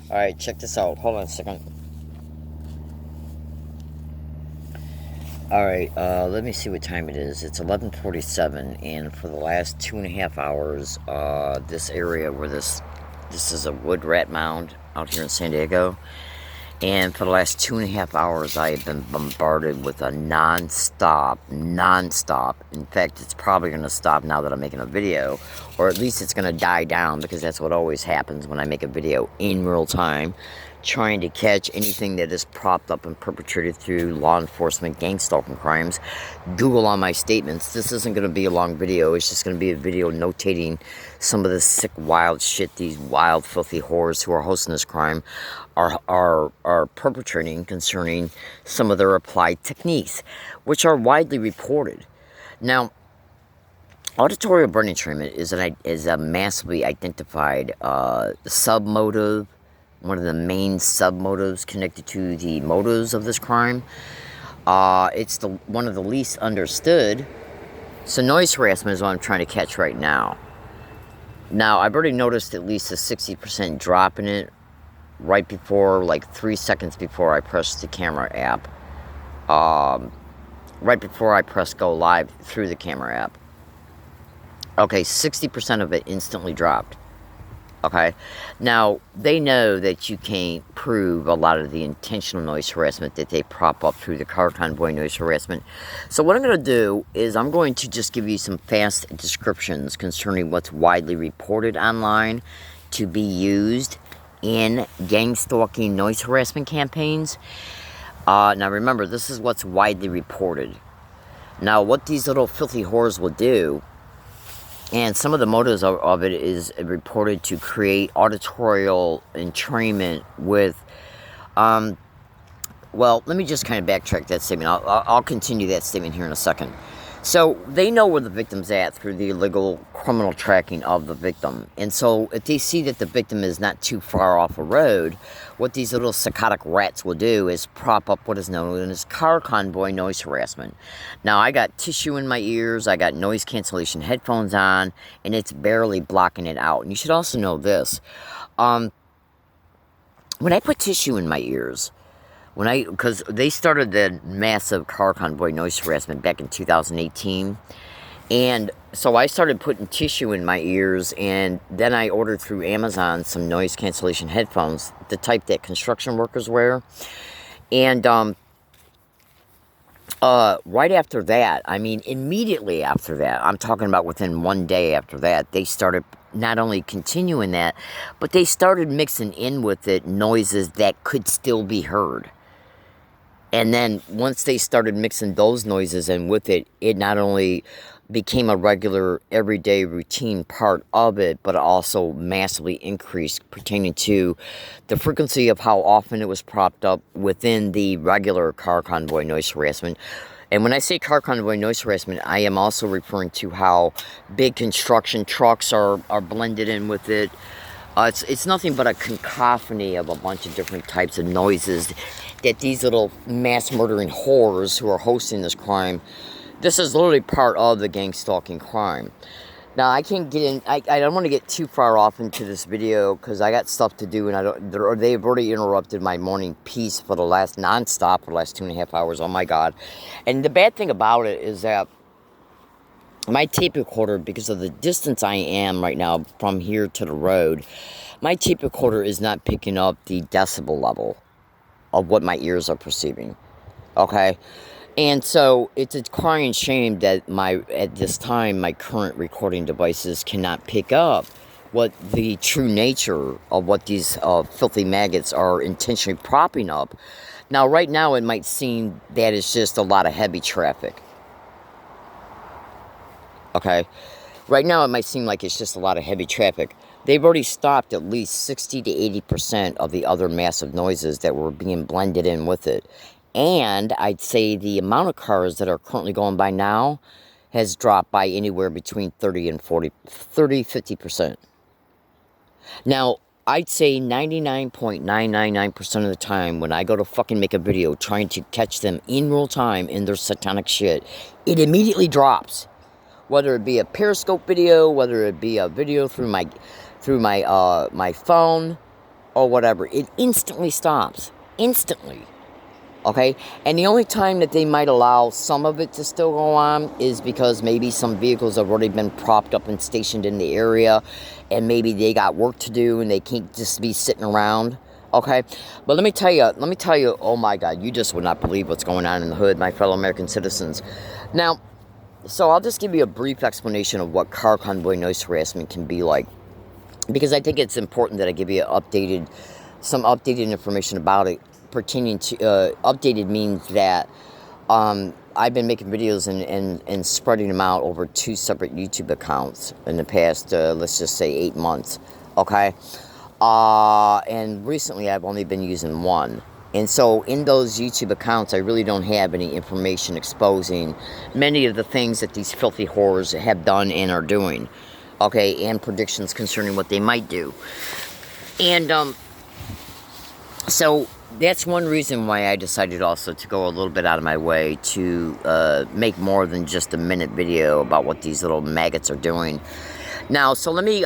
Alright, check this out. Hold on a second. Alright, let me see what time it is. It's 11:47, and for the last 2.5 hours, this area where this is a wood rat mound out here in San Diego. And for the last 2.5 hours, I have been bombarded with a non-stop. In fact, it's probably going to stop now that I'm making a video. Or at least it's going to die down, because that's what always happens when I make a video in real time. Trying to catch anything that is propped up and perpetrated through law enforcement gang stalking crimes. Google on my statements. This isn't going to be a long video. It's just going to be a video notating some of the sick, wild shit these wild, filthy whores who are hosting this crime are perpetrating concerning some of their applied techniques, which are widely reported. Now, auditorial brain entrainment is a massively identified sub-motive, one of the main sub-motives connected to the motives of this crime. It's one of the least understood. So noise harassment is what I'm trying to catch right now. Now, I've already noticed at least a 60% drop in it right before, like 3 seconds before I press the camera app. Right before I press go live through the camera app. Okay, 60% of it instantly dropped. Okay, now they know that you can't prove a lot of the intentional noise harassment that they prop up through the car convoy noise harassment. So what I'm going to do is I'm going to just give you some fast descriptions concerning what's widely reported online to be used in gang stalking noise harassment campaigns. Now remember, this is what's widely reported. Now what these little filthy whores will do, and some of the motives of it is reported to create auditorial entrainment with, well, let me just kind of backtrack that statement. I'll continue that statement here in a second. So they know where the victim's at through the illegal criminal tracking of the victim. And so if they see that the victim is not too far off a road, what these little psychotic rats will do is prop up what is known as car convoy noise harassment. Now, I got tissue in my ears, I got noise cancellation headphones on, and it's barely blocking it out. And you should also know this. When I put tissue in my ears, because they started the massive car convoy noise harassment back in 2018, and so I started putting tissue in my ears, and then I ordered through Amazon some noise cancellation headphones, the type that construction workers wear, and right after that, I mean immediately after that, I'm talking about within 1 day after that, they started not only continuing that, but they started mixing in with it noises that could still be heard. And then once they started mixing those noises in with it, it not only became a regular, everyday routine part of it, but also massively increased pertaining to the frequency of how often it was propped up within the regular car convoy noise harassment. And when I say car convoy noise harassment, I am also referring to how big construction trucks are blended in with it. It's nothing but a cacophony of a bunch of different types of noises that these little mass murdering whores who are hosting this crime, this is literally part of the gang stalking crime. Now, I can't get in, I don't want to get too far off into this video because I got stuff to do, and they've already interrupted my morning peace for the last nonstop for the last 2.5 hours. Oh my God. And the bad thing about it is that my tape recorder, because of the distance I am right now from here to the road, my tape recorder is not picking up the decibel level of what my ears are perceiving. Okay? And so it's a crying shame that at this time, my current recording devices cannot pick up what the true nature of what these filthy maggots are intentionally propping up. Now, right now, it might seem that it's just a lot of heavy traffic. Okay, right now it might seem like it's just a lot of heavy traffic. They've already stopped at least 60 to 80% of the other massive noises that were being blended in with it. And I'd say the amount of cars that are currently going by now has dropped by anywhere between 50%. Now, I'd say 99.999% of the time when I go to fucking make a video trying to catch them in real time in their satanic shit, it immediately drops. Whether it be a Periscope video, whether it be a video through my phone, or whatever, it instantly stops. Instantly. Okay? And the only time that they might allow some of it to still go on is because maybe some vehicles have already been propped up and stationed in the area, and maybe they got work to do and they can't just be sitting around. Okay? But let me tell you, oh my God, you just would not believe what's going on in the hood, my fellow American citizens. Now, so I'll just give you a brief explanation of what car convoy noise harassment can be like, because I think it's important that I give you some updated information about it pertaining to, updated means that I've been making videos and spreading them out over 2 separate YouTube accounts in the past, let's just say 8 months, okay? And recently I've only been using one. And so in those YouTube accounts, I really don't have any information exposing many of the things that these filthy whores have done and are doing. Okay, and predictions concerning what they might do. And so that's one reason why I decided also to go a little bit out of my way to make more than just a minute video about what these little maggots are doing. Now, so let me,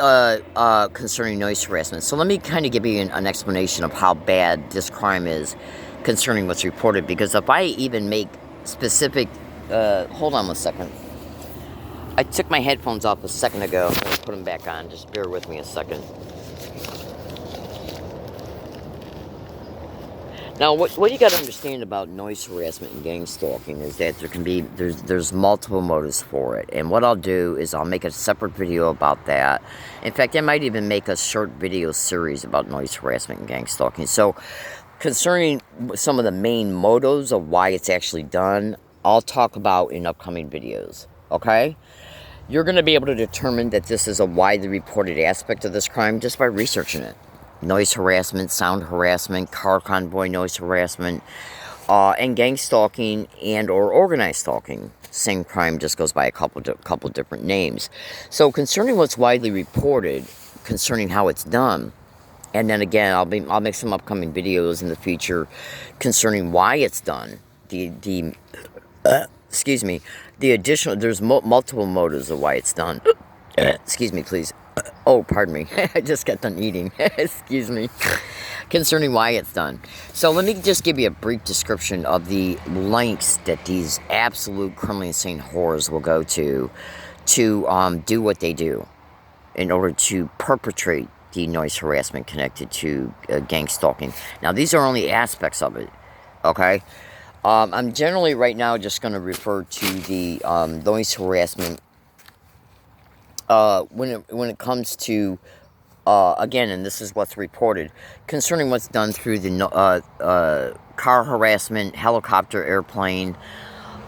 concerning noise harassment, so let me kind of give you an explanation of how bad this crime is concerning what's reported, because if I even make specific, hold on 1 second. I took my headphones off a second ago. I'm going to put them back on. Just bear with me a second. Now, what you got to understand about noise harassment and gang stalking is that there's multiple motives for it. And what I'll do is I'll make a separate video about that. In fact, I might even make a short video series about noise harassment and gang stalking. So, concerning some of the main motives of why it's actually done, I'll talk about in upcoming videos. Okay? You're going to be able to determine that this is a widely reported aspect of this crime just by researching it. Noise harassment, sound harassment, car convoy noise harassment, and gang stalking and or organized stalking. Same crime, just goes by a couple different names. So concerning what's widely reported, concerning how it's done, and then again, I'll make some upcoming videos in the future concerning why it's done. Excuse me. The additional, there's multiple motives of why it's done. Excuse me, please. Oh, pardon me. I just got done eating. Excuse me. Concerning why it's done. So let me just give you a brief description of the lengths that these absolute criminally insane whores will go to do what they do in order to perpetrate the noise harassment connected to gang stalking. Now, these are only aspects of it, okay? I'm generally right now just going to refer to the noise harassment when it comes to, again, and this is what's reported, concerning what's done through the car harassment, helicopter, airplane,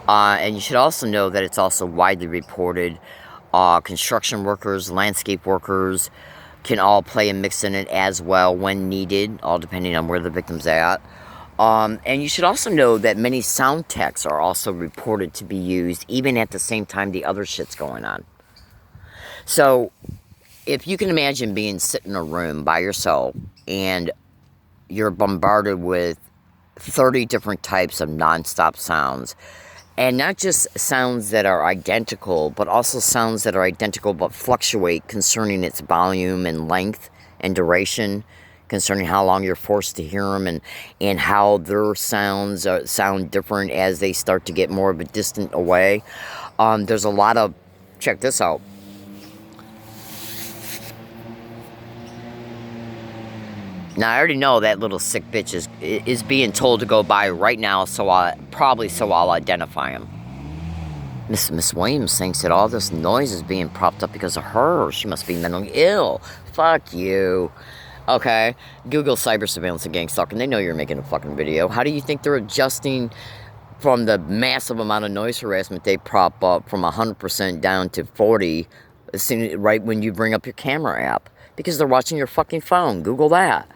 and you should also know that it's also widely reported. Construction workers, landscape workers can all play a mix in it as well when needed, all depending on where the victim's at. And you should also know that many sound techs are also reported to be used even at the same time the other shit's going on. So, if you can imagine being sit in a room by yourself and you're bombarded with 30 different types of nonstop sounds, and not just sounds that are identical, but also sounds that are identical but fluctuate concerning its volume and length and duration, concerning how long you're forced to hear them, and how their sounds sound different as they start to get more of a distant away. There's a lot of, check this out. Now, I already know that little sick bitch is being told to go by right now, so I'll identify him. Miss Williams thinks that all this noise is being propped up because of her. She must be mentally ill. Fuck you. Okay, Google cyber surveillance and gang stalking. They know you're making a fucking video. How do you think they're adjusting from the massive amount of noise harassment they prop up from 100% down to 40, right when you bring up your camera app? Because they're watching your fucking phone. Google that.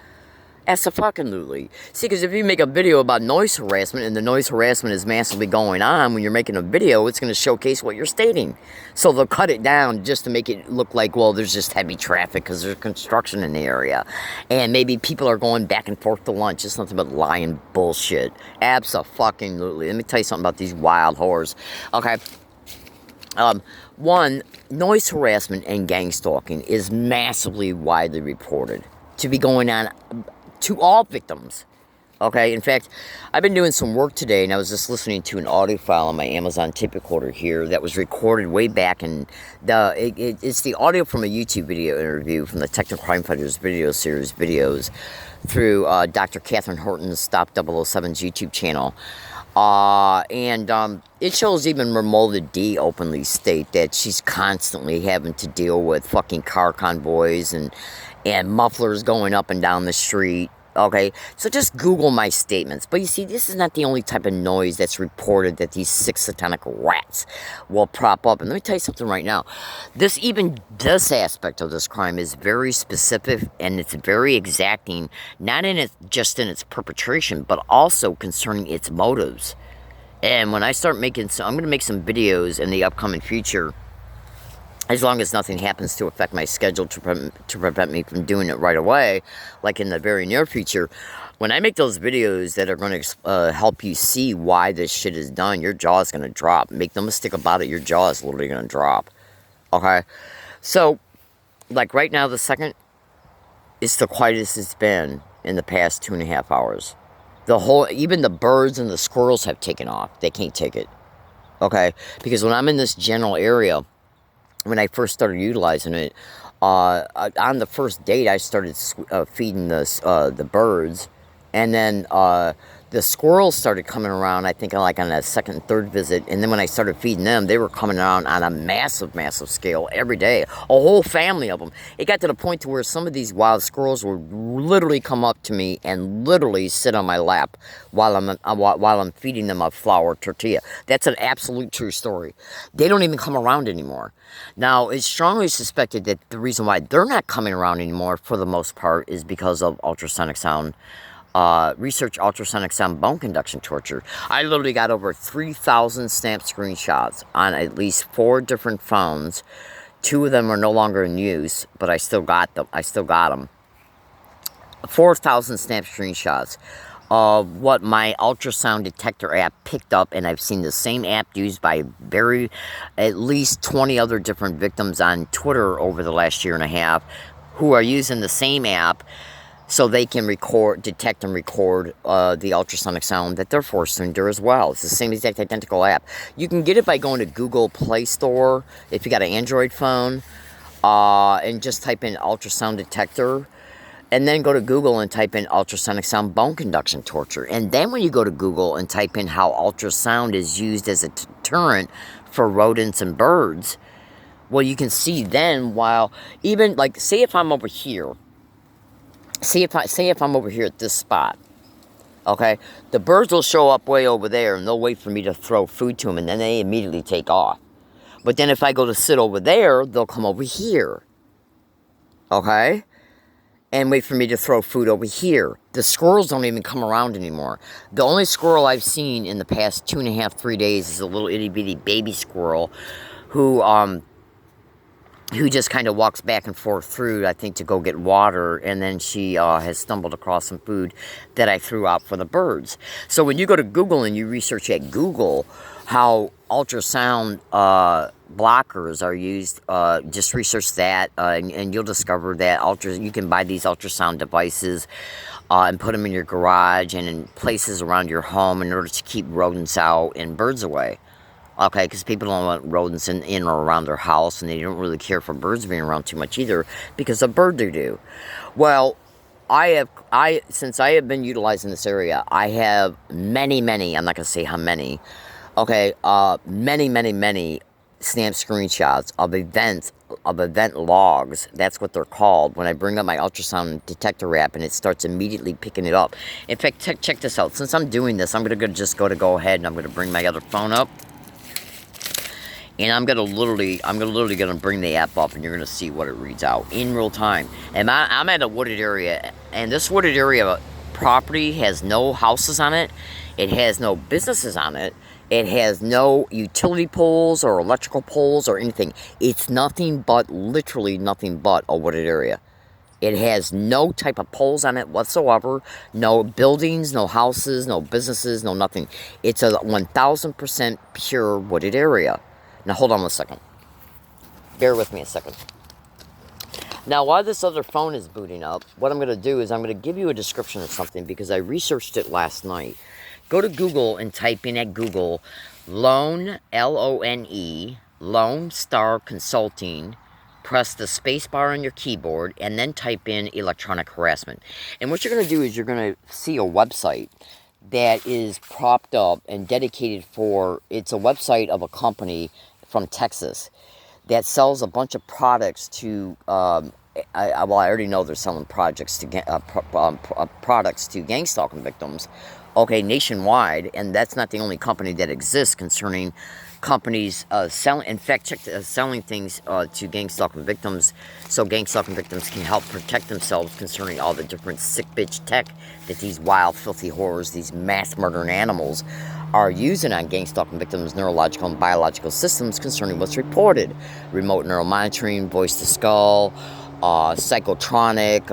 Absolutely. See, because if you make a video about noise harassment and the noise harassment is massively going on, when you're making a video, it's going to showcase what you're stating. So they'll cut it down just to make it look like, well, there's just heavy traffic because there's construction in the area. And maybe people are going back and forth to lunch. It's nothing but lying bullshit. Absolutely. Let me tell you something about these wild whores. Okay. One, noise harassment and gang stalking is massively widely reported to be going on to all victims. Okay, in fact, I've been doing some work today, and I was just listening to an audio file on my Amazon tape recorder here that was recorded way back in it's the audio from a YouTube video interview from the Techno Crime Fighters video series videos through Dr. Catherine Horton's Stop 007's YouTube channel. It shows even Mermola D openly state that she's constantly having to deal with fucking car convoys and mufflers going up and down the street. Okay, so just Google my statements. But you see, this is not the only type of noise that's reported that these sick satanic rats will prop up. And let me tell you something right now. This aspect of this crime is very specific, and it's very exacting, not in just in its perpetration, but also concerning its motives. And when I start making I'm going to make some videos in the upcoming future, as long as nothing happens to affect my schedule to prevent me from doing it right away, like in the very near future. When I make those videos that are going to help you see why this shit is done, your jaw is going to drop. Make no mistake about it, your jaw is literally going to drop. Okay? So, like right now, the second, it's the quietest it's been in the past 2.5 hours. Even the birds and the squirrels have taken off. They can't take it. Okay? Because when I'm in this general area, when I first started utilizing it, on the first date, I started feeding the birds, and then the squirrels started coming around, I think, like on a second and third visit, and then when I started feeding them, they were coming around on a massive, massive scale every day, a whole family of them. It got to the point to where some of these wild squirrels would literally come up to me and literally sit on my lap while I'm feeding them a flour tortilla. That's an absolute true story. They don't even come around anymore. Now, it's strongly suspected that the reason why they're not coming around anymore, for the most part, is because of ultrasonic sound. Research ultrasonic sound bone conduction torture. I literally got over 3,000 snap screenshots on at least 4 different phones. 2 of them are no longer in use, but I still got them. 4,000 snap screenshots of what my ultrasound detector app picked up, and I've seen the same app used by at least 20 other different victims on Twitter over the last 1.5 years who are using the same app so they can detect and record the ultrasonic sound that they're forced to endure as well. It's the same exact identical app. You can get it by going to Google Play Store if you got an Android phone, and just type in ultrasound detector, and then go to Google and type in ultrasonic sound bone conduction torture. And then when you go to Google and type in how ultrasound is used as a deterrent for rodents and birds, well, you can see then, while even, like, say if I'm over here, say if I'm over here at this spot, okay, the birds will show up way over there, and they'll wait for me to throw food to them, and then they immediately take off. But then if I go to sit over there, they'll come over here, okay, and wait for me to throw food over here. The squirrels don't even come around anymore. The only squirrel I've seen in the past 2.5, 3 days is a little itty-bitty baby squirrel who just kind of walks back and forth through, I think, to go get water, and then she has stumbled across some food that I threw out for the birds. So when you go to Google and you research at Google how ultrasound blockers are used, just research that, and you'll discover that you can buy these ultrasound devices and put them in your garage and in places around your home in order to keep rodents out and birds away. Okay, because people don't want rodents in or around their house, and they don't really care for birds being around too much either, because of bird doo-doo. Well, since I have been utilizing this area, I have many, I'm not going to say how many, okay, many snap screenshots of event logs. That's what they're called. When I bring up my ultrasound detector app, and it starts immediately picking it up. In fact, check this out. Since I'm doing this, I'm going to go ahead, and I'm going to bring my other phone up. And I'm gonna literally bring the app up, and you're gonna see what it reads out in real time. And I'm at a wooded area, and this wooded area property has no houses on it. It has no businesses on it. It has no utility poles or electrical poles or anything. It's literally nothing but a wooded area. It has no type of poles on it whatsoever. No buildings, no houses, no businesses, no nothing. It's a 1,000% pure wooded area. Now, hold on a second. Bear with me a second. Now, while this other phone is booting up, what I'm going to do is I'm going to give you a description of something because I researched it last night. Go to Google and type in at Google Lone, L-O-N-E, Lone Star Consulting. Press the space bar on your keyboard and then type in electronic harassment. And what you're going to do is you're going to see a website that is propped up and dedicated for, it's a website of a company from Texas that sells a bunch of products to, I already know they're selling products to gang stalking victims, okay, nationwide, and that's not the only company that exists concerning companies selling, in fact, selling things to gang stalking victims, so gang stalking victims can help protect themselves concerning all the different sick bitch tech that these wild, filthy horrors, these mass murdering animals are using on gang stalking victims' neurological and biological systems concerning what's reported. Remote neural monitoring, voice to skull, psychotronic,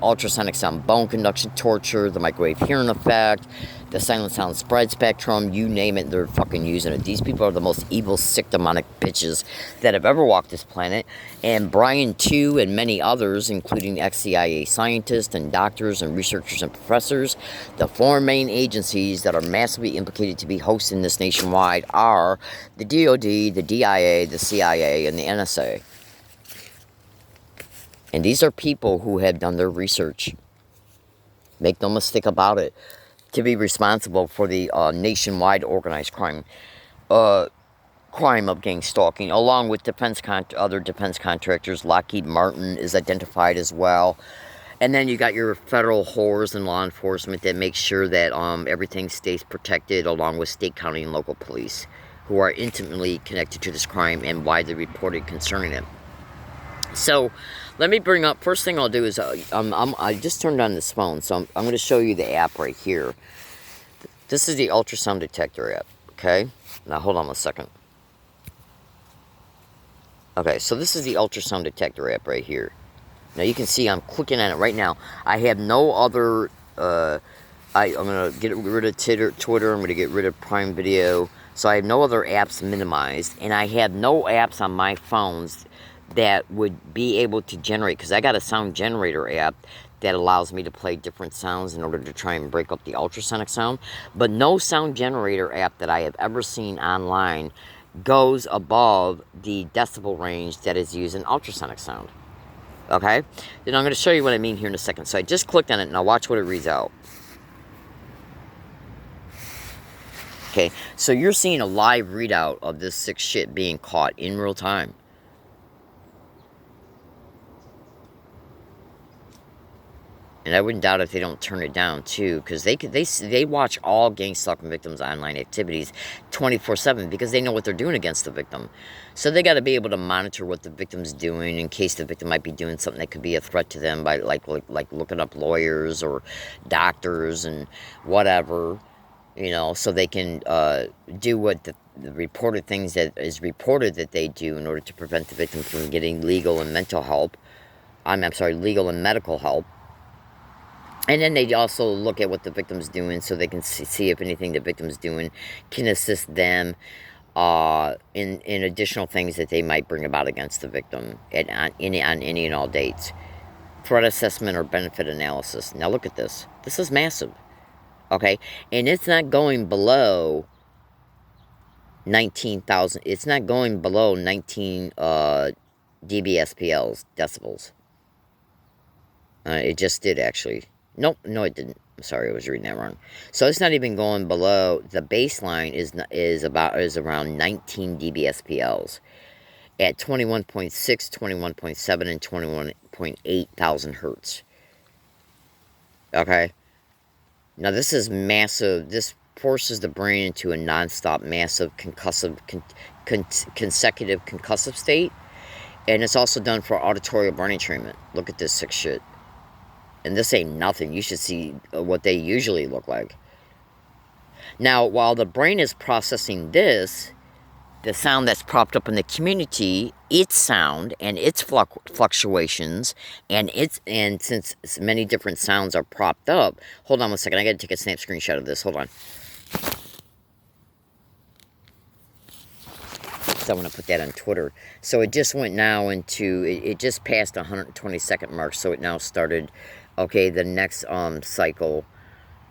ultrasonic sound bone conduction torture, the microwave hearing effect, the silent sound spread spectrum, you name it, they're fucking using it. These people are the most evil, sick, demonic bitches that have ever walked this planet. And Brian, too, and many others, including ex-CIA scientists and doctors and researchers and professors, the four main agencies that are massively implicated to be hosting this nationwide are the DOD, the DIA, the CIA, and the NSA. And these are people who have done their research. Make no mistake about it. To be responsible for the nationwide organized crime of gang stalking, along with other defense contractors. Lockheed Martin is identified as well. And then you got your federal whores and law enforcement that make sure that everything stays protected, along with state, county, and local police, who are intimately connected to this crime and widely reported concerning it. So, let me bring up, first thing I'll do is, I just turned on this phone, so I'm going to show you the app right here. This is the ultrasound detector app, okay? Now, hold on a second. Okay, so this is the ultrasound detector app right here. Now, you can see I'm clicking on it right now. I have no other, I'm going to get rid of Twitter, I'm going to get rid of Prime Video, so I have no other apps minimized, and I have no apps on my phones that would be able to generate, because I got a sound generator app that allows me to play different sounds in order to try and break up the ultrasonic sound, but no sound generator app that I have ever seen online goes above the decibel range that is used in ultrasonic sound. Okay? Then I'm going to show you what I mean here in a second. So I just clicked on it, and now watch what it reads out. Okay, so you're seeing a live readout of this sick shit being caught in real time. And I wouldn't doubt if they don't turn it down too, because they watch all gang stalking victims' online activities 24/7 because they know what they're doing against the victim. So they got to be able to monitor what the victim's doing in case the victim might be doing something that could be a threat to them by like looking up lawyers or doctors and whatever, you know, so they can do what the reported things that is reported that they do in order to prevent the victim from getting legal and mental help. Legal and medical help. And then they also look at what the victim's doing so they can see if anything the victim's doing can assist them in additional things that they might bring about against the victim on any and all dates. Threat assessment or benefit analysis. Now look at this. This is massive. Okay? And it's not going below 19,000. It's not going below 19 dBSPLs, decibels. It just did actually. Nope, no it didn't. I'm sorry, I was reading that wrong. So it's not even going below, the baseline is around 19 dBSPLs at 21.6, 21.7, and 21.8 thousand hertz. Okay? Now this is massive. This forces the brain into a non-stop massive concussive, consecutive concussive state. And it's also done for auditorial brain treatment. Look at this sick shit. And this ain't nothing. You should see what they usually look like. Now, while the brain is processing this, the sound that's propped up in the community, its sound and its fluctuations, and since many different sounds are propped up, hold on one second. I got to take a snap screenshot of this. Hold on. because I want to put that on Twitter. So it just went now into, it just passed the 120-second mark, so it now started, okay, the next cycle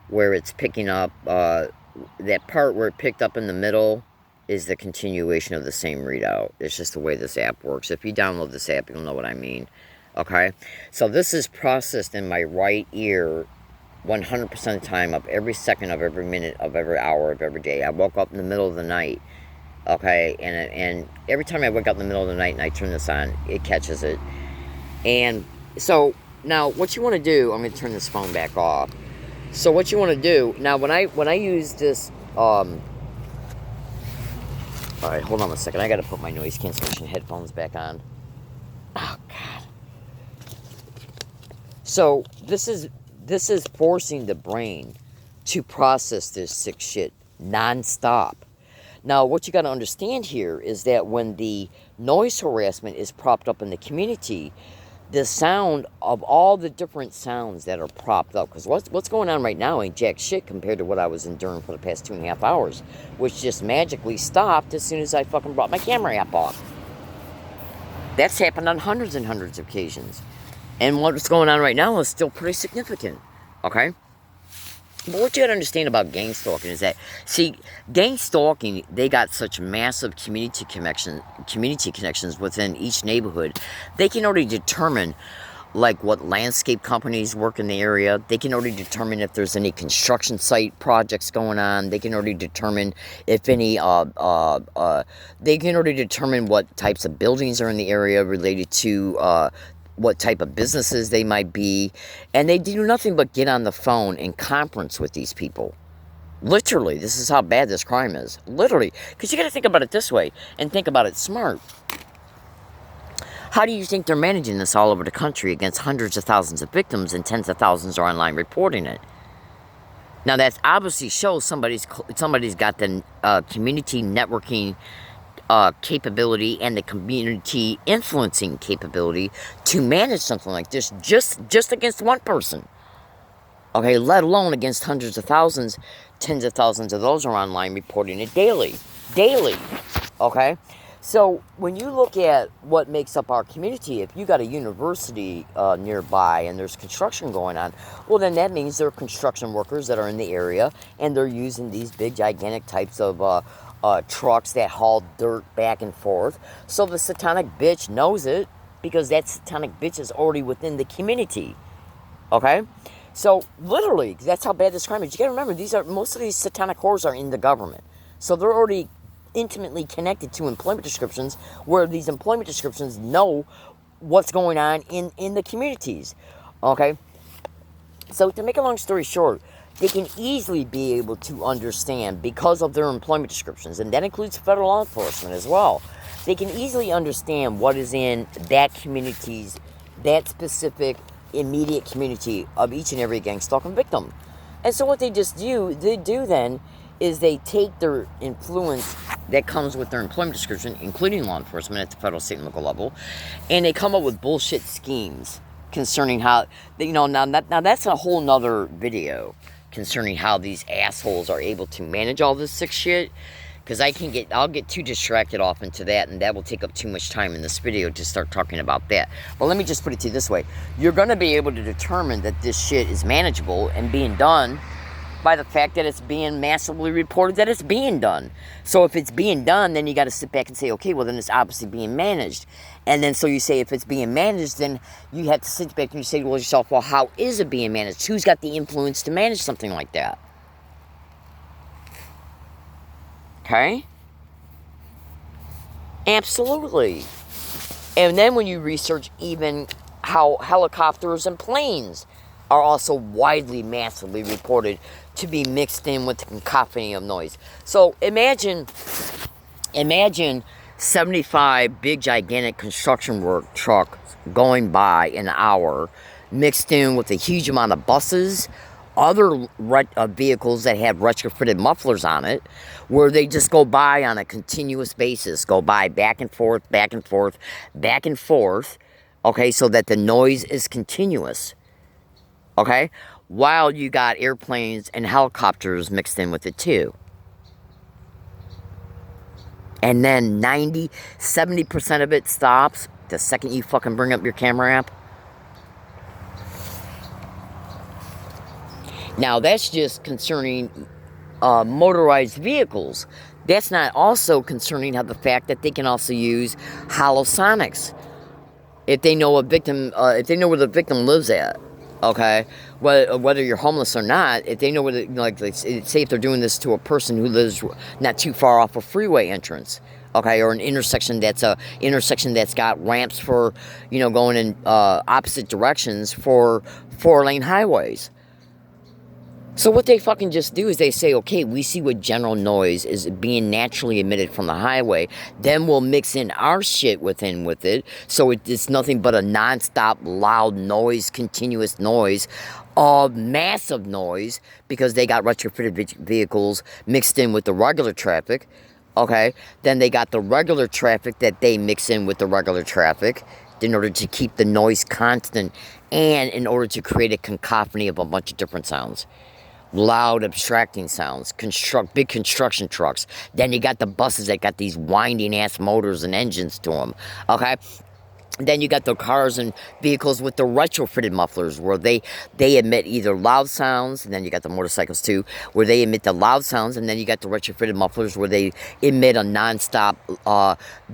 where it's picking up, that part where it picked up in the middle is the continuation of the same readout. It's just the way this app works. If you download this app, you'll know what I mean. Okay? So this is processed in my right ear 100% of the time, of every second, of every minute, of every hour, of every day. I woke up in the middle of the night, okay, and every time I wake up in the middle of the night and I turn this on, it catches it. And so now what you want to do, I'm going to turn this phone back off. So what you want to do, now when I use this, alright, hold on a second, I got to put my noise cancellation headphones back on. Oh, God. So this is forcing the brain to process this sick shit non-stop. Now, what you got to understand here is that when the noise harassment is propped up in the community, the sound of all the different sounds that are propped up, because what's going on right now ain't jack shit compared to what I was enduring for the past 2.5 hours, which just magically stopped as soon as I fucking brought my camera app off. That's happened on hundreds and hundreds of occasions. And what's going on right now is still pretty significant, okay? But what you gotta understand about gang stalking is that, see, gang stalking, they got such massive community connections within each neighborhood. They can already determine, like, what landscape companies work in the area. They can already determine if there's any construction site projects going on. They can already determine if any, they can already determine what types of buildings are in the area related to, what type of businesses they might be, and they do nothing but get on the phone and conference with these people. Literally, this is how bad this crime is. Literally, because you got to think about it this way, and think about it smart. How do you think they're managing this all over the country against hundreds of thousands of victims and tens of thousands are online reporting it? Now, that obviously shows somebody's got the community networking capability and the community influencing capability to manage something like this just against one person. Okay, let alone against hundreds of thousands, tens of thousands of those are online reporting it daily. Okay? So when you look at what makes up our community, if you got a university nearby and there's construction going on, well, then that means there are construction workers that are in the area and they're using these big gigantic types of trucks that haul dirt back and forth. So the satanic bitch knows it because that satanic bitch is already within the community. Okay? So literally, that's how bad this crime is. You gotta remember, most of these satanic whores are in the government. So they're already intimately connected to employment descriptions where these employment descriptions know what's going on in the communities. Okay? So to make a long story short, they can easily be able to understand because of their employment descriptions, and that includes federal law enforcement as well. They can easily understand what is in that community's, that specific immediate community of each and every gang stalking victim. And so what they do then is they take their influence that comes with their employment description, including law enforcement at the federal, state, and local level, and they come up with bullshit schemes concerning how, now that's a whole nother video concerning how these assholes are able to manage all this sick shit, because I'll get too distracted off into that, and that will take up too much time in this video to start talking about that. But let me just put it to you this way. You're going to be able to determine that this shit is manageable and being done by the fact that it's being massively reported that it's being done. So if it's being done, then you got to sit back and say, okay, well then it's obviously being managed. And then so you say if it's being managed, then you have to sit back and you say to yourself, well, how is it being managed? Who's got the influence to manage something like that? Okay? Absolutely. And then when you research even how helicopters and planes are also widely, massively reported to be mixed in with the cacophony of noise. So imagine 75 big, gigantic construction work trucks going by an hour, mixed in with a huge amount of buses, other vehicles that have retrofitted mufflers on it, where they just go by on a continuous basis, go by back and forth, back and forth, back and forth, okay, so that the noise is continuous, okay, while you got airplanes and helicopters mixed in with it too. And then 70% of it stops the second you fucking bring up your camera app. Now, that's just concerning motorized vehicles. That's not also concerning how the fact that they can also use holosonics if they know a victim, if they know where the victim lives at. Okay, whether you're homeless or not, if they know where, like say if they're doing this to a person who lives not too far off a freeway entrance, okay, or an intersection that's got ramps for, going in opposite directions for 4-lane highways. So what they fucking just do is they say, okay, we see what general noise is being naturally emitted from the highway. Then we'll mix in our shit with it. So it's nothing but a nonstop loud noise, continuous noise, massive noise, because they got retrofitted vehicles mixed in with the regular traffic. Okay, then they got the regular traffic that they mix in with the regular traffic in order to keep the noise constant and in order to create a cacophony of a bunch of different sounds. Loud abstracting sounds, big construction trucks. Then you got the buses that got these winding ass motors and engines to them. Okay, then you got the cars and vehicles with the retrofitted mufflers where they emit either loud sounds, and then you got the motorcycles too, where they emit the loud sounds, and then you got the retrofitted mufflers where they emit a nonstop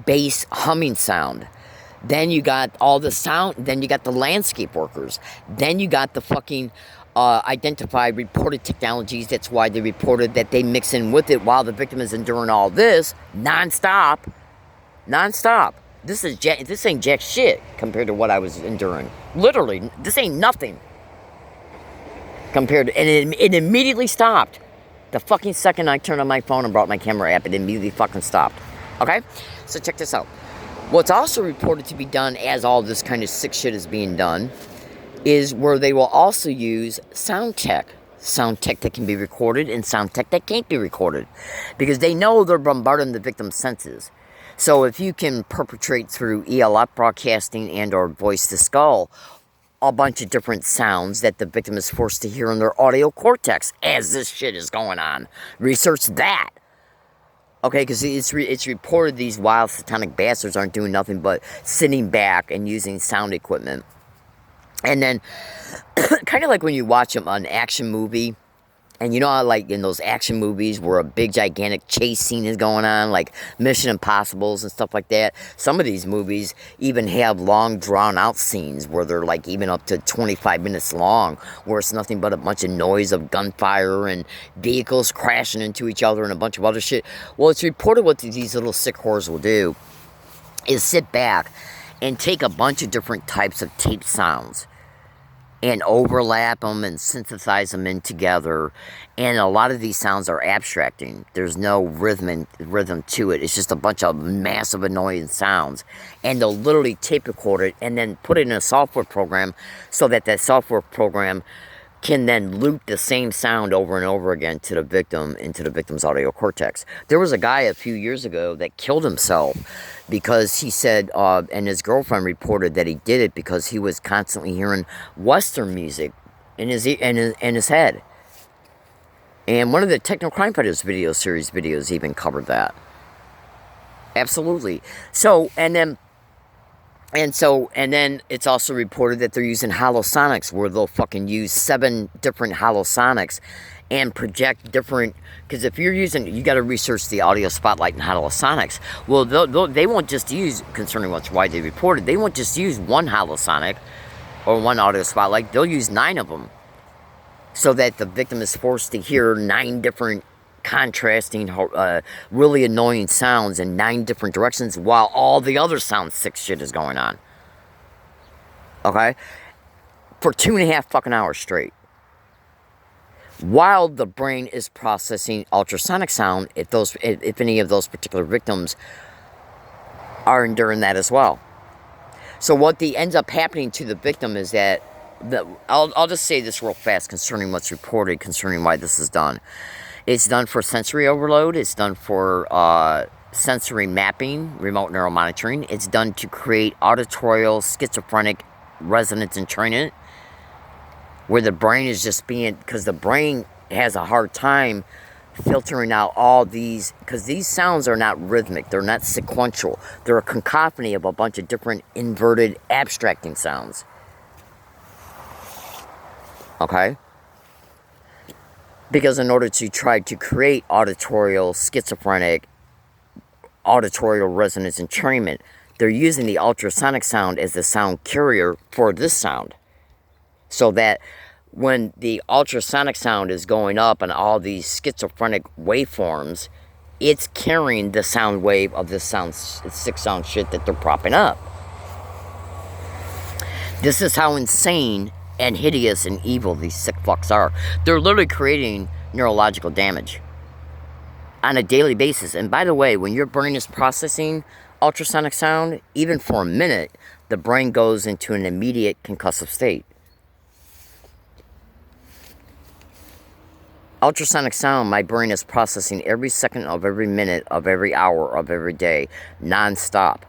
bass humming sound. Then you got all the sound. Then you got the landscape workers. Then you got the fucking identified reported technologies. That's why they reported that they mix in with it while the victim is enduring all this nonstop. This ain't jack shit compared to what I was enduring. Literally, this ain't nothing compared to, and it immediately stopped. The fucking second I turned on my phone and brought my camera app, it immediately fucking stopped. Okay, so check this out. What's also reported to be done as all this kind of sick shit is being done is where they will also use sound tech that can be recorded and sound tech that can't be recorded, because they know they're bombarding the victim's senses. So if you can perpetrate through ELF broadcasting and or voice to skull a bunch of different sounds that the victim is forced to hear in their audio cortex as this shit is going on, research that. Okay, because it's reported these wild satanic bastards aren't doing nothing but sitting back and using sound equipment. And then, kind of like when you watch an action movie, and you know how, like, in those action movies where a big, gigantic chase scene is going on, like Mission Impossibles and stuff like that, some of these movies even have long, drawn-out scenes where they're, like, even up to 25 minutes long, where it's nothing but a bunch of noise of gunfire and vehicles crashing into each other and a bunch of other shit. Well, it's reported what these little sick whores will do is sit back and take a bunch of different types of tape sounds and overlap them and synthesize them in together. And a lot of these sounds are abstracting. There's no rhythm to it. It's just a bunch of massive annoying sounds. And they'll literally tape record it and then put it in a software program so that software program can then loop the same sound over and over again to the victim, into the victim's audio cortex. There was a guy a few years ago that killed himself because he said, and his girlfriend reported that he did it because he was constantly hearing Western music in his head. And one of the Techno Crime Fighters video series videos even covered that. Absolutely. So, and then it's also reported that they're using holosonics, where they'll fucking use 7 different holosonics and project different, because if you're using, you got to research the audio spotlight and holosonics. Well, they won't just use, concerning what's widely reported, they won't just use one holosonic or one audio spotlight, they'll use 9 of them, so that the victim is forced to hear 9 different contrasting, really annoying sounds in 9 different directions while all the other sick shit is going on. Okay? For 2.5 fucking hours straight. While the brain is processing ultrasonic sound, if any of those particular victims are enduring that as well. So what ends up happening to the victim is that, I'll just say this real fast concerning what's reported, concerning why this is done. It's done for sensory overload. It's done for sensory mapping, remote neuromonitoring. It's done to create auditorial schizophrenic resonance entrainment, where the brain is just being, because the brain has a hard time filtering out all these, because these sounds are not rhythmic, they're not sequential, they're a cacophony of a bunch of different inverted abstracting sounds. Okay? Because in order to try to create auditorial schizophrenic, auditorial resonance entrainment, they're using the ultrasonic sound as the sound carrier for this sound. So that when the ultrasonic sound is going up and all these schizophrenic waveforms, it's carrying the sound wave of this sound, sick sound shit that they're propping up. This is how insane and hideous and evil these sick fucks are. They're literally creating neurological damage on a daily basis. And by the way, when your brain is processing ultrasonic sound, even for a minute, the brain goes into an immediate concussive state. Ultrasonic sound, my brain is processing every second of every minute of every hour of every day, non-stop.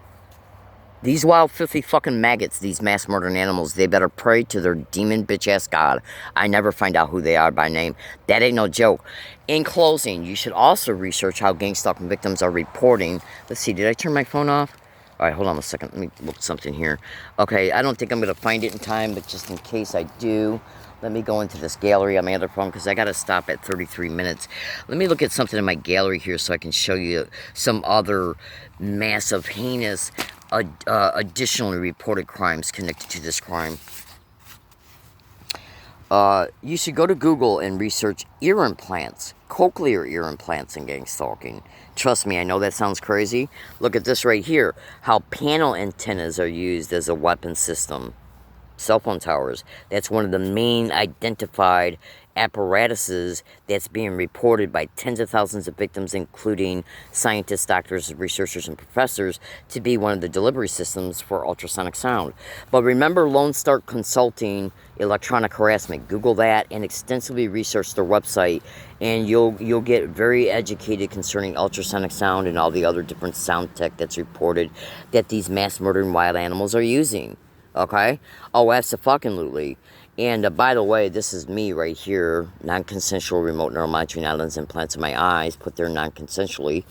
These wild, filthy fucking maggots, these mass murdering animals, they better pray to their demon bitch-ass God. I never find out who they are by name. That ain't no joke. In closing, you should also research how gang stalking victims are reporting. Let's see, did I turn my phone off? All right, hold on a second. Let me look at something here. Okay, I don't think I'm going to find it in time, but just in case I do, let me go into this gallery on my other phone because I got to stop at 33 minutes. Let me look at something in my gallery here so I can show you some other massive, heinous, additionally reported crimes connected to this crime. You should go to Google and research ear implants, cochlear ear implants in gang stalking. Trust me, I know that sounds crazy. Look at this right here, how panel antennas are used as a weapon system. Cell phone towers. That's one of the main identified apparatuses that's being reported by tens of thousands of victims, including scientists, doctors, researchers, and professors, to be one of the delivery systems for ultrasonic sound. But remember Lone Star Consulting Electronic Harassment. Google that and extensively research their website, and you'll get very educated concerning ultrasonic sound and all the other different sound tech that's reported that these mass murdering wild animals are using. Okay? Oh, abso-fucking-lutely. And by the way, this is me right here. Non-consensual remote neuromonitoring lens implants in my eyes. Put there non-consensually.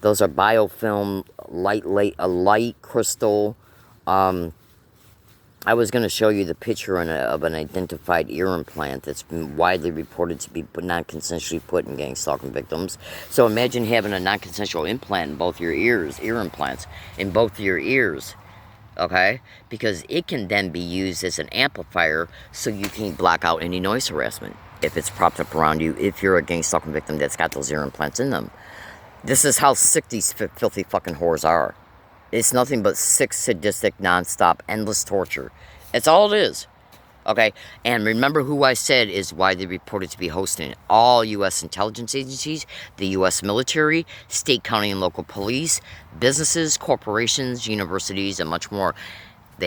Those are biofilm, light crystal. I was going to show you the picture of an identified ear implant that's been widely reported to be non-consensually put in gang stalking victims. So imagine having a non-consensual implant in both your ears, ear implants, in both your ears. Okay? Because it can then be used as an amplifier so you can block out any noise harassment if it's propped up around you, if you're a gang stalking victim that's got those ear implants in them. This is how sick these filthy fucking whores are. It's nothing but sick, sadistic, non-stop, endless torture. That's all it is. Okay? And remember who I said is widely reported to be hosting it. All U.S. intelligence agencies, the U.S. military, state, county, and local police, businesses, corporations, universities, and much more.